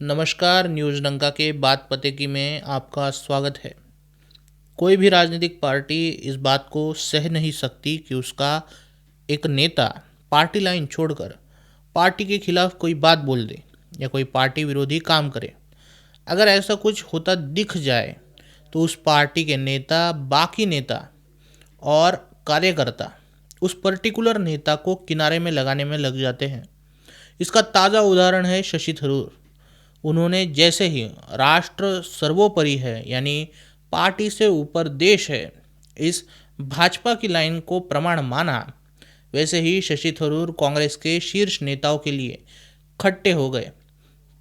नमस्कार। न्यूज़ डंका के बात पते की में आपका स्वागत है। कोई भी राजनीतिक पार्टी इस बात को सह नहीं सकती कि उसका एक नेता पार्टी लाइन छोड़कर पार्टी के खिलाफ कोई बात बोल दे या कोई पार्टी विरोधी काम करे। अगर ऐसा कुछ होता दिख जाए तो उस पार्टी के नेता, बाकी नेता और कार्यकर्ता उस पर्टिकुलर नेता को किनारे में लगाने में लग जाते हैं। इसका ताज़ा उदाहरण है शशि थरूर। उन्होंने जैसे ही राष्ट्र सर्वोपरि है यानी पार्टी से ऊपर देश है, इस भाजपा की लाइन को प्रमाण माना, वैसे ही शशि थरूर कांग्रेस के शीर्ष नेताओं के लिए खट्टे हो गए।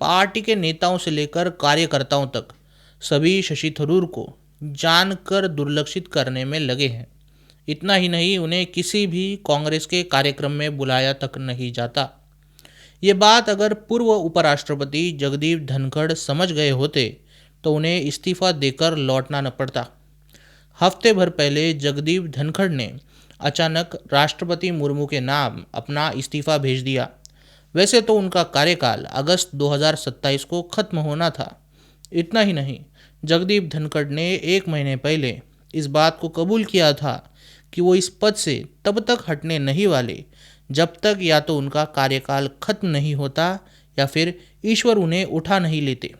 पार्टी के नेताओं से लेकर कार्यकर्ताओं तक सभी शशि थरूर को जानकर दुर्लक्षित करने में लगे हैं। इतना ही नहीं, उन्हें किसी भी कांग्रेस के कार्यक्रम में बुलाया तक नहीं जाता। ये बात अगर पूर्व उपराष्ट्रपति जगदीप धनखड़ समझ गए होते तो उन्हें इस्तीफा देकर लौटना न पड़ता। हफ्ते भर पहले जगदीप धनखड़ ने अचानक राष्ट्रपति मुर्मू के नाम अपना इस्तीफा भेज दिया। वैसे तो उनका कार्यकाल अगस्त 2027 को खत्म होना था। इतना ही नहीं, जगदीप धनखड़ ने 1 महीने पहले इस बात को कबूल किया था कि वो इस पद से तब तक हटने नहीं वाले जब तक या तो उनका कार्यकाल खत्म नहीं होता या फिर ईश्वर उन्हें उठा नहीं लेते।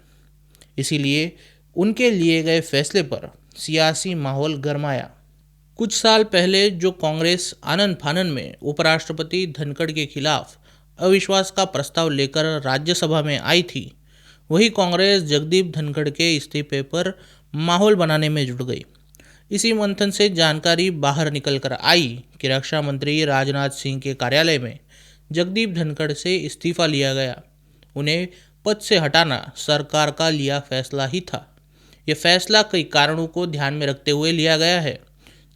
इसीलिए उनके लिए गए फैसले पर सियासी माहौल गरमाया। कुछ साल पहले जो कांग्रेस आनन फानन में उपराष्ट्रपति धनखड़ के खिलाफ अविश्वास का प्रस्ताव लेकर राज्यसभा में आई थी, वही कांग्रेस जगदीप धनखड़ के इस्तीफे पर माहौल बनाने में जुट गई। इसी मंथन से जानकारी बाहर निकल कर आई कि रक्षा मंत्री राजनाथ सिंह के कार्यालय में जगदीप धनखड़ से इस्तीफा लिया गया। उन्हें पद से हटाना सरकार का लिया फैसला ही था। ये फैसला कई कारणों को ध्यान में रखते हुए लिया गया है।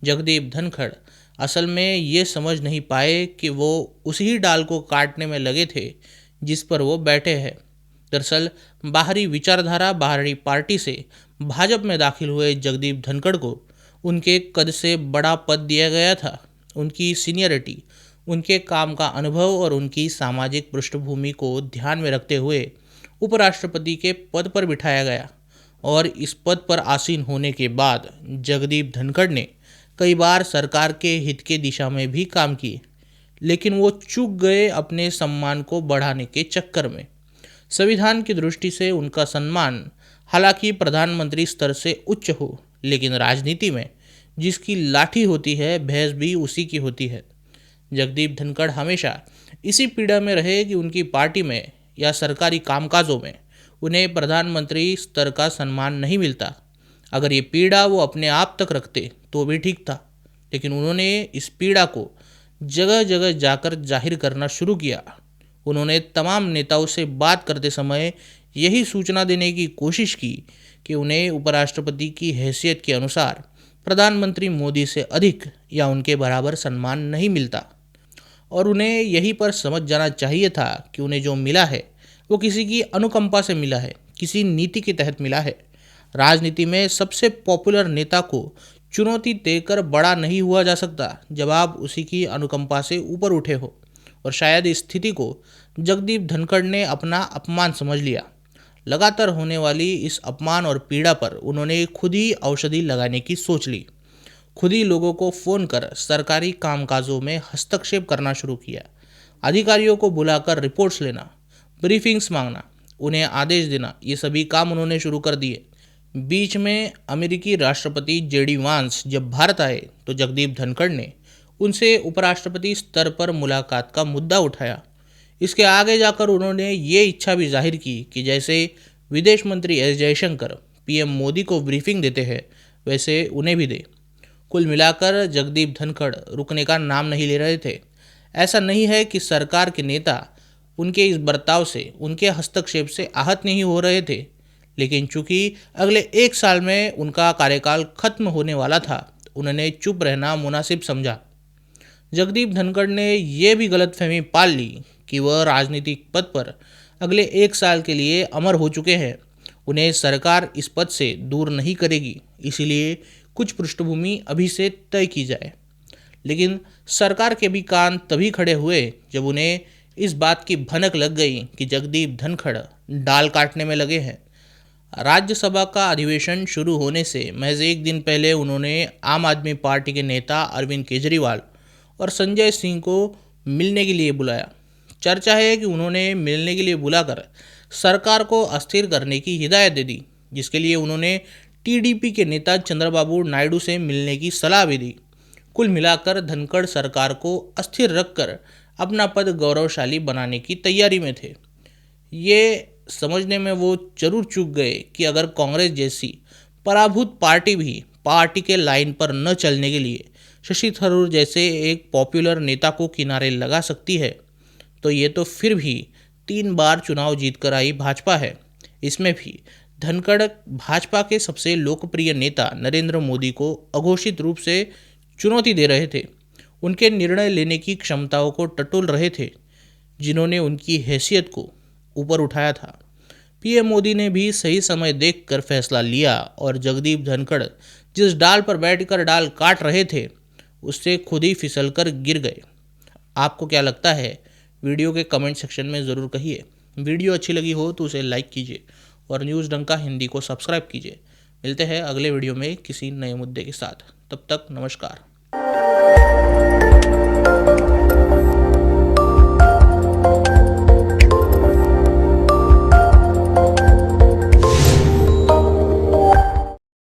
जगदीप धनखड़ असल में ये समझ नहीं पाए कि वो उसी डाल को काटने में लगे थे जिस पर वो बैठे हैं। दरअसल बाहरी विचारधारा, बाहरी पार्टी से भाजपा में दाखिल हुए जगदीप धनखड़ को उनके कद से बड़ा पद दिया गया था। उनकी सीनियरिटी, उनके काम का अनुभव और उनकी सामाजिक पृष्ठभूमि को ध्यान में रखते हुए उपराष्ट्रपति के पद पर बिठाया गया और इस पद पर आसीन होने के बाद जगदीप धनखड़ ने कई बार सरकार के हित के दिशा में भी काम किए, लेकिन वो चूक गए अपने सम्मान को बढ़ाने के चक्कर में। संविधान की दृष्टि से उनका सम्मान हालांकि प्रधानमंत्री स्तर से उच्च हो, लेकिन राजनीति में जिसकी लाठी होती है, भैंस भी उसी की होती है। जगदीप धनखड़ हमेशा इसी पीड़ा में रहे कि उनकी पार्टी में या सरकारी कामकाजों में उन्हें प्रधानमंत्री स्तर का सम्मान नहीं मिलता। अगर ये पीड़ा वो अपने आप तक रखते तो भी ठीक था, लेकिन उन्होंने इस पीड़ा को जगह जगह जाकर जाहिर करना शुरू किया। उन्होंने तमाम नेताओं से बात करते समय यही सूचना देने की कोशिश की कि उन्हें उपराष्ट्रपति की हैसियत के अनुसार प्रधानमंत्री मोदी से अधिक या उनके बराबर सम्मान नहीं मिलता और उन्हें यहीं पर समझ जाना चाहिए था कि उन्हें जो मिला है वो किसी की अनुकंपा से मिला है, किसी नीति के तहत मिला है। राजनीति में सबसे पॉपुलर नेता को चुनौती देकर बड़ा नहीं हुआ जा सकता जब आप उसी की अनुकंपा से ऊपर उठे हो, और शायद इस स्थिति को जगदीप धनखड़ ने अपना अपमान समझ लिया। लगातार होने वाली इस अपमान और पीड़ा पर उन्होंने खुद ही औषधि लगाने की सोच ली। खुद ही लोगों को फ़ोन कर सरकारी कामकाजों में हस्तक्षेप करना शुरू किया। अधिकारियों को बुलाकर रिपोर्ट्स लेना, ब्रीफिंग्स मांगना, उन्हें आदेश देना, ये सभी काम उन्होंने शुरू कर दिए। बीच में अमेरिकी राष्ट्रपति जेडी वांस जब भारत आए तो जगदीप धनखड़ ने उनसे उपराष्ट्रपति स्तर पर मुलाकात का मुद्दा उठाया। इसके आगे जाकर उन्होंने ये इच्छा भी जाहिर की कि जैसे विदेश मंत्री एस जयशंकर पीएम मोदी को ब्रीफिंग देते हैं, वैसे उन्हें भी दे। कुल मिलाकर जगदीप धनखड़ रुकने का नाम नहीं ले रहे थे। ऐसा नहीं है कि सरकार के नेता उनके इस बर्ताव से, उनके हस्तक्षेप से आहत नहीं हो रहे थे, लेकिन चूंकि अगले 1 साल में उनका कार्यकाल खत्म होने वाला था, उन्होंने चुप रहना मुनासिब समझा। जगदीप धनखड़ ने यह भी गलतफहमी पाल ली कि वह राजनीतिक पद पर अगले 1 साल के लिए अमर हो चुके हैं। उन्हें सरकार इस पद से दूर नहीं करेगी, इसीलिए कुछ पृष्ठभूमि अभी से तय की जाए। लेकिन सरकार के भी कान तभी खड़े हुए जब उन्हें इस बात की भनक लग गई कि जगदीप धनखड़ डाल काटने में लगे हैं। राज्यसभा का अधिवेशन शुरू होने से महज एक दिन पहले उन्होंने आम आदमी पार्टी के नेता अरविंद केजरीवाल और संजय सिंह को मिलने के लिए बुलाया। चर्चा है कि उन्होंने मिलने के लिए बुलाकर सरकार को अस्थिर करने की हिदायत दे दी, जिसके लिए उन्होंने टीडीपी के नेता चंद्रबाबू नायडू से मिलने की सलाह भी दी। कुल मिलाकर धनखड़ सरकार को अस्थिर रखकर अपना पद गौरवशाली बनाने की तैयारी में थे। ये समझने में वो जरूर चूक गए कि अगर कांग्रेस जैसी पराभूत पार्टी भी पार्टी के लाइन पर न चलने के लिए शशि थरूर जैसे एक पॉपुलर नेता को किनारे लगा सकती है, तो ये तो फिर भी 3 बार चुनाव जीतकर आई भाजपा है। इसमें भी धनखड़ भाजपा के सबसे लोकप्रिय नेता नरेंद्र मोदी को अघोषित रूप से चुनौती दे रहे थे। उनके निर्णय लेने की क्षमताओं को टटोल रहे थे, जिन्होंने उनकी हैसियत को ऊपर उठाया था। पीएम मोदी ने भी सही समय देखकर फैसला लिया और जगदीप धनखड़ जिस डाल पर बैठकर डाल काट रहे थे, उससे खुद ही फिसलकर गिर गए। आपको क्या लगता है? वीडियो के कमेंट सेक्शन में ज़रूर कहिए। वीडियो अच्छी लगी हो तो उसे लाइक कीजिए और न्यूज़ डंका हिंदी को सब्सक्राइब कीजिए। मिलते हैं अगले वीडियो में किसी नए मुद्दे के साथ। तब तक नमस्कार।